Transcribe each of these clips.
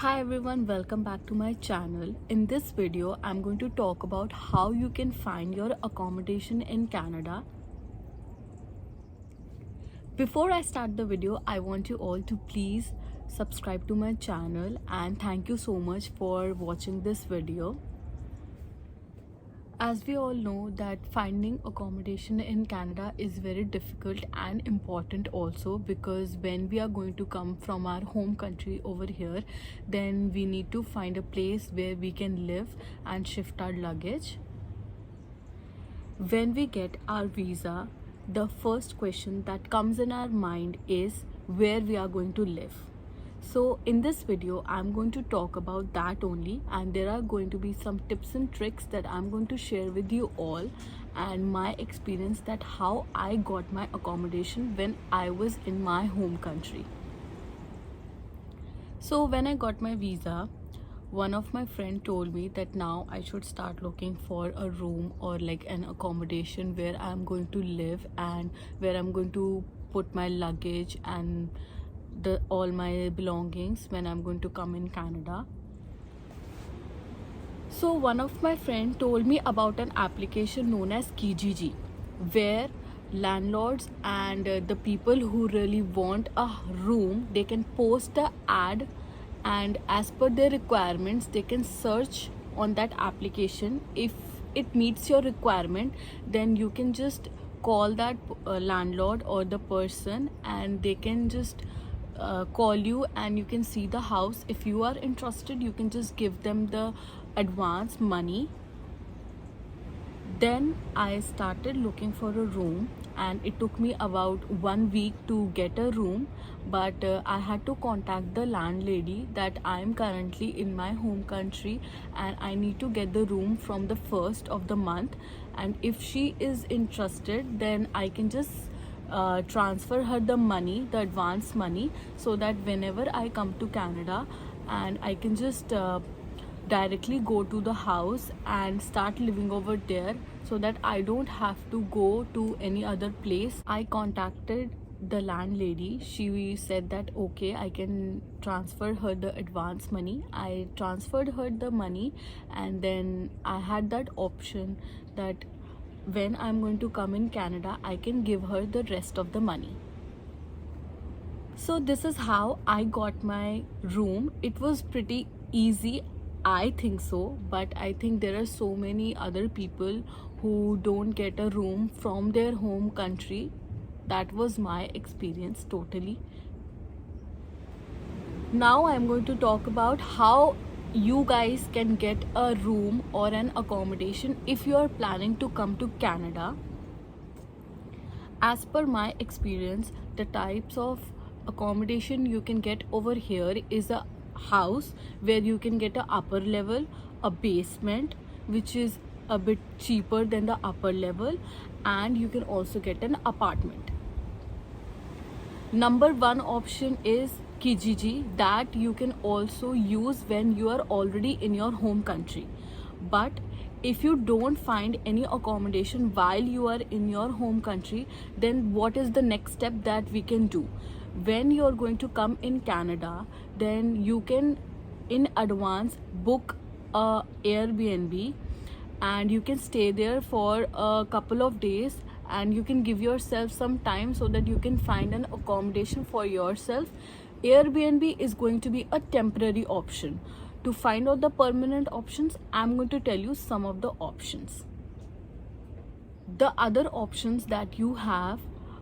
Hi everyone, welcome back to my channel. In this video, I'm going to talk about how you can find your accommodation in Canada. Before I start the video, I want you all to please subscribe to my channel and thank you so much for watching this video. As we all know that finding accommodation in Canada is very difficult and important also, because when we are going to come from our home country over here, then we need to find a place where we can live and shift our luggage. When we get our visa, the first question that comes in our mind is where we are going to live. So in this video, I'm going to talk about that only, and there are going to be some tips and tricks that I'm going to share with you all, and my experience that how I got my accommodation when I was in my home country. So when I got my visa, one of my friend told me that now I should start looking for a room or like an accommodation where I'm going to live and where I'm going to put my luggage and all my belongings when I'm going to come in Canada. So one of my friend told me about an application known as Kijiji, where landlords and the people who really want a room, they can post the ad, and as per their requirements they can search on that application. If it meets your requirement, then you can just call that landlord or the person, and they can just call you and you can see the house. If you are interested, you can just give them the advance money. Then I started looking for a room, and it took me about 1 week to get a room, but I had to contact the landlady that I am currently in my home country and I need to get the room from the first of the month, and if she is interested, then I can just transfer her the money, the advance money, so that whenever I come to Canada, and I can just directly go to the house and start living over there, so that I don't have to go to any other place. I contacted the landlady. She said that okay, I can transfer her the advance money. I transferred her the money, and then I had that option that when I'm going to come in Canada, I can give her the rest of the money. So this is how I got my room. It was pretty easy, I think so, but I think there are so many other people who don't get a room from their home country. That was my experience totally. Now I'm going to talk about how you guys can get a room or an accommodation if you are planning to come to Canada. As per my experience, the types of accommodation you can get over here is a house where you can get a upper level, a basement which is a bit cheaper than the upper level, and you can also get an apartment. Number one option is Kijiji, that you can also use when you are already in your home country. But if you don't find any accommodation while you are in your home country, then what is the next step that we can do? When you are going to come in Canada, then you can in advance book a Airbnb, and you can stay there for a couple of days, and you can give yourself some time so that you can find an accommodation for yourself. Airbnb is going to be a temporary option. To find out the permanent options, I'm going to tell you some of the options. The other options that you have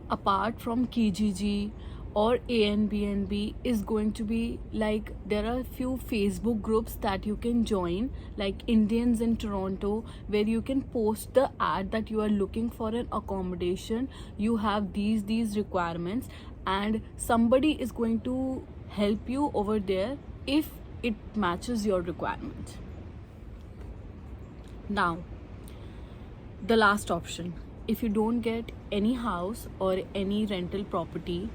apart from Kijiji or Airbnb is going to be like, there are a few Facebook groups that you can join, like Indians in Toronto, where you can post the ad that you are looking for an accommodation, you have these requirements, and somebody is going to help you over there if it matches your requirements. Now, the last option, if you don't get any house or any rental property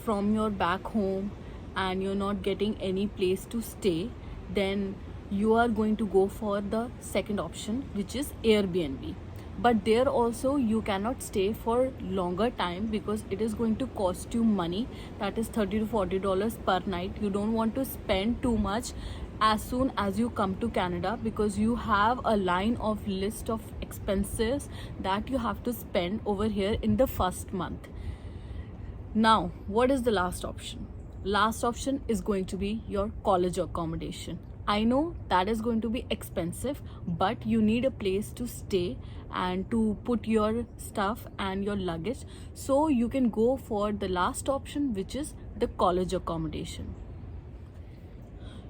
from your back home and you're not getting any place to stay, then you are going to go for the second option, which is Airbnb. but there also you cannot stay for longer time because it is going to cost you money, that is $30 to $40 per night. You don't want to spend too much as soon as you come to Canada, because you have a line of list of expenses that you have to spend over here in the first month. Now, what is the last option? Last option is going to be your college accommodation. I know that is going to be expensive, but you need a place to stay and to put your stuff and your luggage. So you can go for the last option, which is the college accommodation.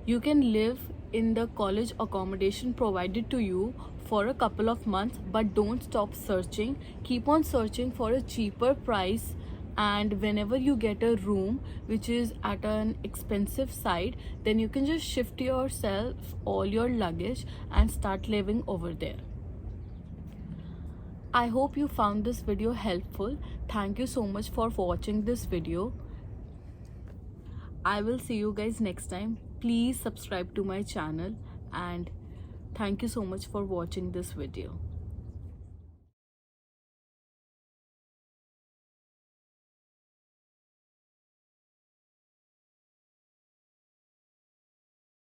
You can live in the college accommodation provided to you for a couple of months, but don't stop searching. Keep on searching for a cheaper price, and whenever you get a room which is at an expensive side, then you can just shift yourself all your luggage and start living over there. I hope you found this video helpful. Thank you so much for watching this video. I will see you guys next time. Please subscribe to my channel, and thank you so much for watching this video.